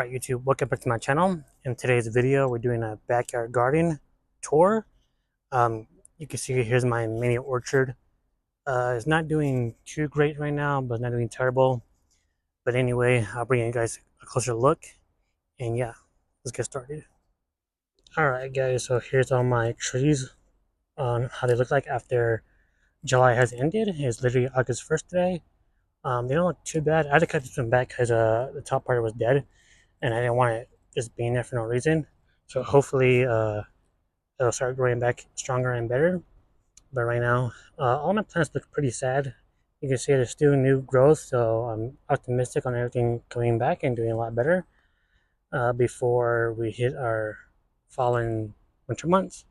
Alright YouTube, welcome back to my channel. In today's video, we're doing a backyard garden tour. You can see here's my mini orchard. It's not doing too great right now, but it's not doing terrible. But anyway, I'll bring you guys a closer look. And yeah, let's get started. Alright guys, so here's all my trees on how they look like after July has ended. It's literally August 1st today. They don't look too bad. I had to cut this one back because the top part was dead. And I didn't want it just being there for no reason. So hopefully it'll start growing back stronger and better. But right now, all my plants look pretty sad. You can see there's still new growth, so I'm optimistic on everything coming back and doing a lot better before we hit our fall and winter months.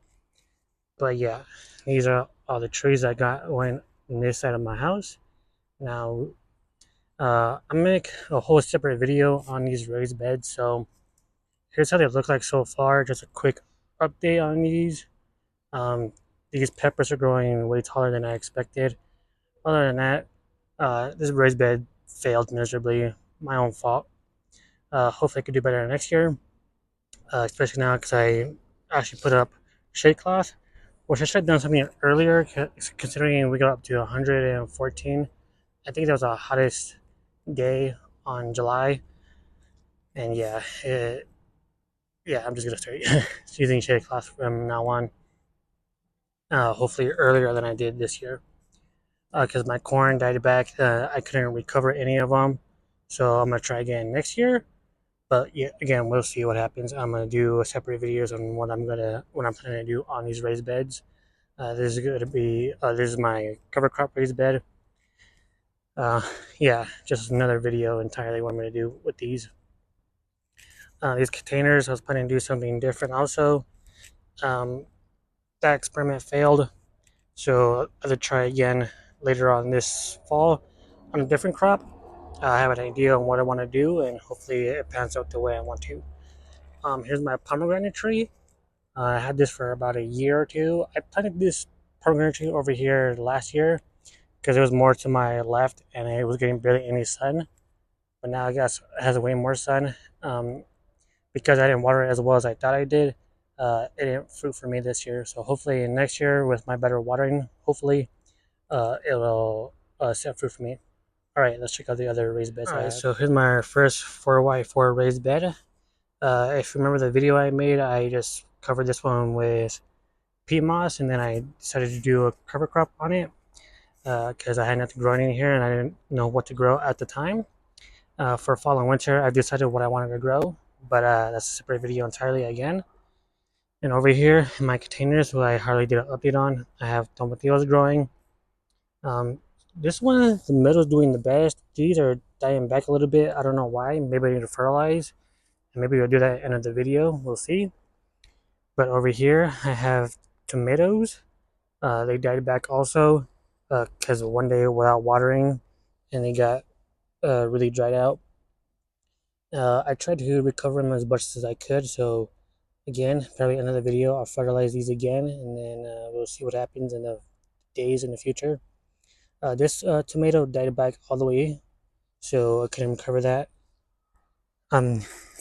But yeah, these are all the trees I got going on this side of my house. Now, I'm gonna make a whole separate video on these raised beds, so here's how they look like so far. Just a quick update on these. These peppers are growing way taller than I expected. Other than that, this raised bed failed miserably. My own fault. Hopefully I could do better next year. Especially now because I actually put up shade cloth, which I should have done something earlier considering we got up to 114. I think that was the hottest day on July. And yeah, I'm just gonna start using shade cloth from now on. Hopefully earlier than I did this year, because my corn died back. I couldn't recover any of them, so I'm gonna try again next year. But yeah, again, we'll see what happens. I'm gonna do separate videos on what I'm planning to do on these raised beds. This is gonna be this is my cover crop raised bed. Yeah, just another video entirely what I'm gonna do with these. These containers, I was planning to do something different also. That experiment failed, so I have to try again later on this fall on a different crop. I have an idea on what I want to do, and hopefully it pans out the way I want to. Here's my pomegranate tree. I had this for about a year or two. I planted this pomegranate tree over here last year because it was more to my left and it was getting barely any sun. But now I guess it has way more sun. Because I didn't water it as well as I thought I did, it didn't fruit for me this year. So hopefully next year with my better watering, hopefully it'll set fruit for me. All right, let's check out the other raised beds. All right, so here's my first 4x4 raised bed. If you remember the video I made, I just covered this one with peat moss, and then I decided to do a cover crop on it because I had nothing growing in here and I didn't know what to grow at the time. For fall and winter, I decided what I wanted to grow, but that's a separate video entirely again. And over here in my containers, who I hardly did an update on, I have tomatillos growing. This one, the middle is doing the best. These are dying back a little bit. I don't know why. Maybe I need to fertilize. And maybe we'll do that at the end of the video. We'll see. But over here, I have tomatoes. They died back also because one day without watering and they got really dried out. I tried to recover them as much as I could. So again, probably another video, I'll fertilize these again and then we'll see what happens in the days in the future. This tomato died back all the way, so I couldn't cover that.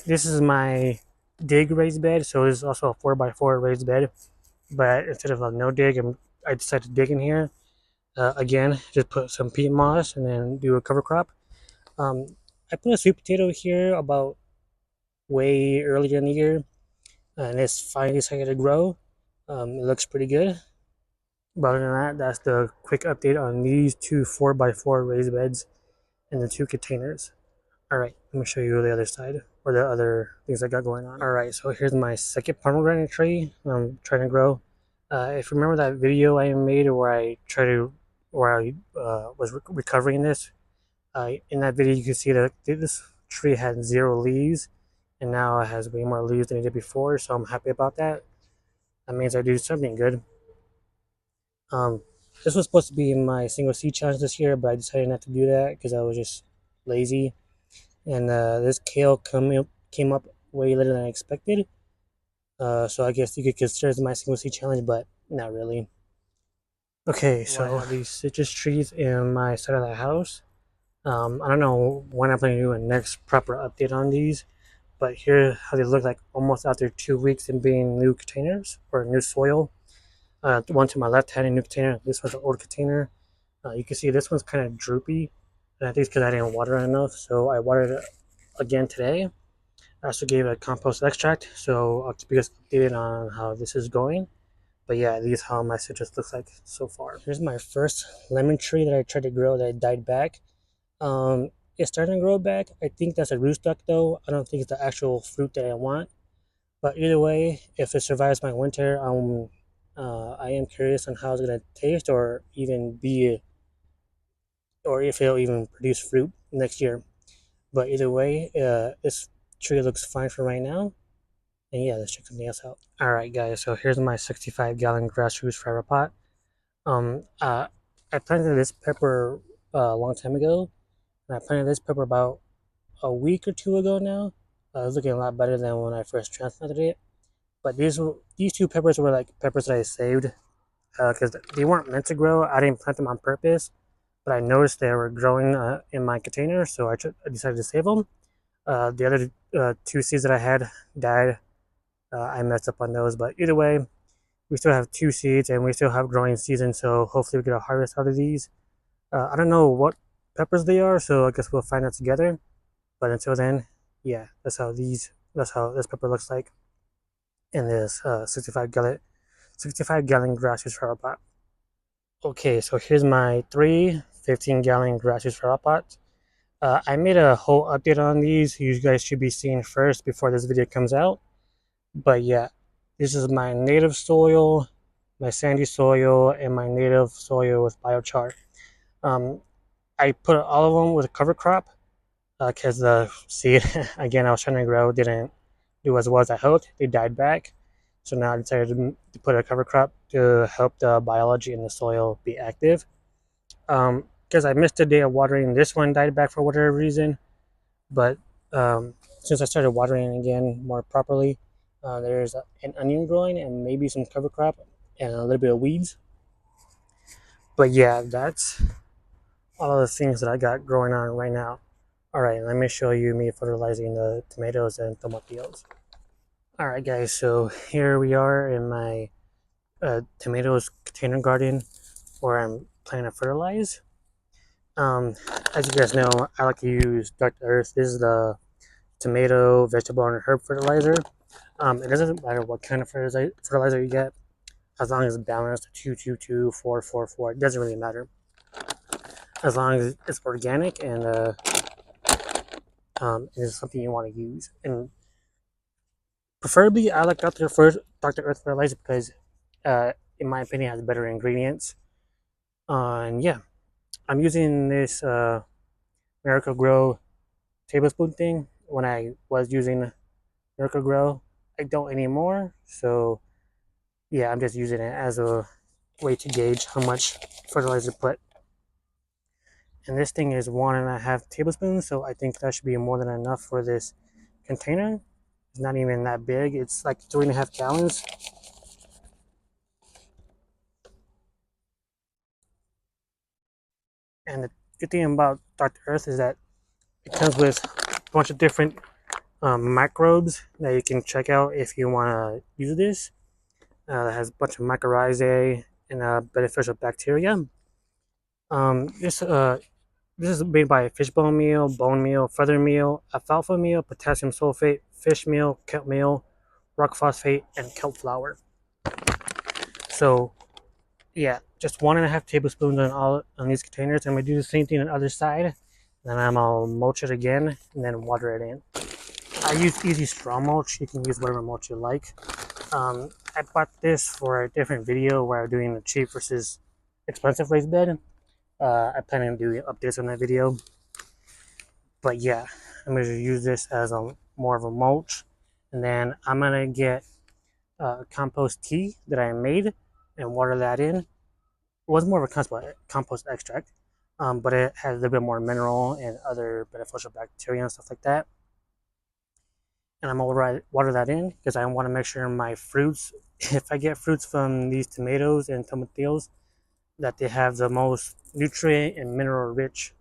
This is my dig raised bed, so this is also a 4x4 raised bed, but instead of a no dig, I decided to dig in here. Again, just put some peat moss and then do a cover crop. I put a sweet potato here about way earlier in the year, and it's finally starting to grow. It looks pretty good. But other than that, that's the quick update on these two 4x4 raised beds and the two containers. All right, let me show you the other side or the other things I got going on. All right, so here's my second pomegranate tree I'm trying to grow. If you remember that video I made where I was recovering this, in that video you can see that this tree had 0 leaves, and now it has way more leaves than it did before. So I'm happy about that. That means I do something good. This was supposed to be in my single seed challenge this year, but I decided not to do that because I was just lazy. And this kale came up way later than I expected. So I guess you could consider it my single seed challenge, but not really. Okay, so I have these citrus trees in my side of the house. I don't know when I'm planning to do a next proper update on these, but here how they look like almost after 2 weeks in being new containers or new soil. The one to my left had a new container. This was an old container. You can see this one's kind of droopy, and I think it's because I didn't water it enough. So I watered it again today. I also gave it a compost extract, so I'll keep you guys updated on how this is going. But yeah, these how my citrus looks like so far. Here's my first lemon tree that I tried to grow that died back. It's starting to grow back. I think that's a rootstock though. I don't think it's the actual fruit that I want. But either way, if it survives my winter, I am curious on how it's gonna taste, or even be, or if it'll even produce fruit next year. But either way, this tree looks fine for right now. And yeah, let's check something else out. All right, guys. So here's my 65-gallon grassroots flower pot. Um, uh, I planted this pepper a long time ago, and I planted this pepper about a week or two ago now. It's looking a lot better than when I first transplanted it. But these two peppers were like peppers that I saved because they weren't meant to grow. I didn't plant them on purpose, but I noticed they were growing in my container, so I decided to save them. The other two seeds that I had died. I messed up on those, but either way, we still have two seeds and we still have growing season, so hopefully we get a harvest out of these. I don't know what peppers they are, so I guess we'll find out together. But until then, yeah, that's how this pepper looks like in this 65 gallon grassroots flower pot. Okay, so here's my three 15-gallon grassroots flower pots. I made a whole update on these. You guys should be seeing first before this video comes out. But yeah, this is my native soil, my sandy soil, and my native soil with biochar. Um, I put all of them with a cover crop because the seed, again, I was trying to grow, didn't do as well as I hoped. They died back. So now I decided to put a cover crop to help the biology in the soil be active. Because I missed a day of watering, this one died back for whatever reason. But since I started watering again more properly, there's an onion growing and maybe some cover crop and a little bit of weeds. But yeah, that's all of the things that I got growing on right now. All right, let me show you me fertilizing the tomatoes and tomatillos. All right, guys, so here we are in my tomatoes container garden where I'm planning to fertilize. As you guys know, I like to use Dr. Earth. This is the tomato, vegetable, and herb fertilizer. It doesn't matter what kind of fertilizer you get, as long as it's balanced 2, 2, 2, 4, 4, 4. It doesn't really matter. As long as it's organic and it is something you want to use. And preferably, I like Dr. Earth fertilizer because, in my opinion, it has better ingredients. And yeah, I'm using this Miracle-Gro tablespoon thing. When I was using Miracle-Gro, I don't anymore. So yeah, I'm just using it as a way to gauge how much fertilizer to put. And this thing is 1.5 tablespoons, so I think that should be more than enough for this container. It's not even that big. It's like 3.5 gallons. And the good thing about Dr. Earth is that it comes with a bunch of different microbes that you can check out if you want to use this. It has a bunch of mycorrhizae and beneficial bacteria. Um, this uh, this is made by fishbone meal, bone meal, feather meal, alfalfa meal, potassium sulfate, fish meal, kelp meal, rock phosphate, and kelp flour. So yeah, just 1.5 tablespoons on these containers. I'm gonna do the same thing on the other side. Then I'm gonna mulch it again and then water it in. I use easy straw mulch. You can use whatever mulch you like. I bought this for a different video where I'm doing the cheap versus expensive raised bed. I plan on doing updates on that video. But yeah, I'm going to use this as a more of a mulch. And then I'm going to get compost tea that I made and water that in. It was more of a compost extract, but it has a little bit more mineral and other beneficial bacteria and stuff like that. And I'm gonna water that in because I want to make sure my fruits, if I get fruits from these tomatoes and tomatillos, that they have the most nutrient and mineral rich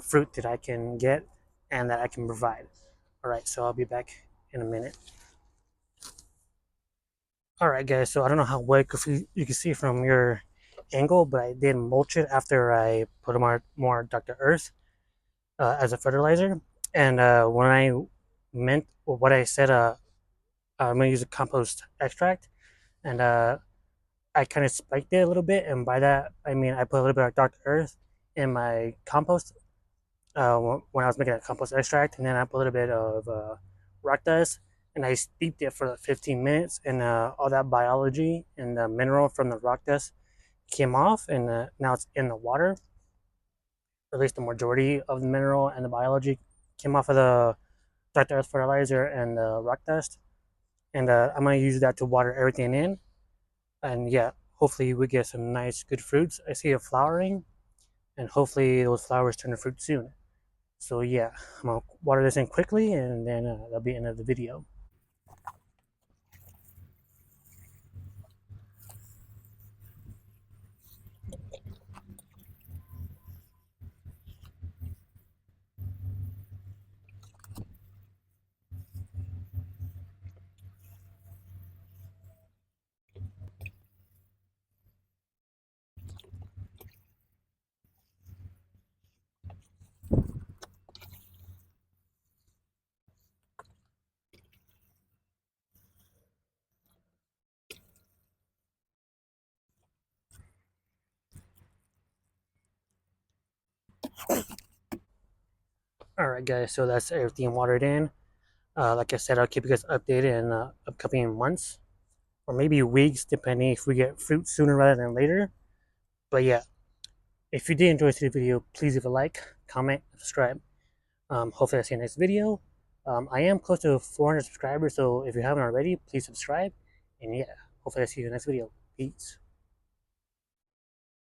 fruit that I can get and that I can provide. Alright, so I'll be back in a minute. Alright guys, so I don't know how well you can see from your angle, but I did mulch it after I put more Dr. Earth as a fertilizer. And when I meant, or what I said, I'm going to use a compost extract. And I kind of spiked it a little bit. And by that, I mean I put a little bit of Dr. Earth in my compost when I was making a compost extract. And then I put a little bit of rock dust, and I steeped it for 15 minutes, and all that biology and the mineral from the rock dust came off, and now it's in the water. Or at least the majority of the mineral and the biology came off of the Dr. Earth fertilizer and the rock dust. And I'm going to use that to water everything in. And yeah, hopefully we get some nice, good fruits. I see it flowering, and hopefully those flowers turn to fruit soon. So yeah, I'm going to water this in quickly, and then that'll be the end of the video. Alright guys, so that's everything watered in. Like I said, I'll keep you guys updated in upcoming months, or maybe weeks, depending if we get fruit sooner rather than later. But yeah, if you did enjoy today's video, please leave a like, comment, subscribe. Hopefully I'll see you next video. I am close to 400 subscribers, so if you haven't already, please subscribe. And yeah, hopefully I'll see you in the next video. Peace.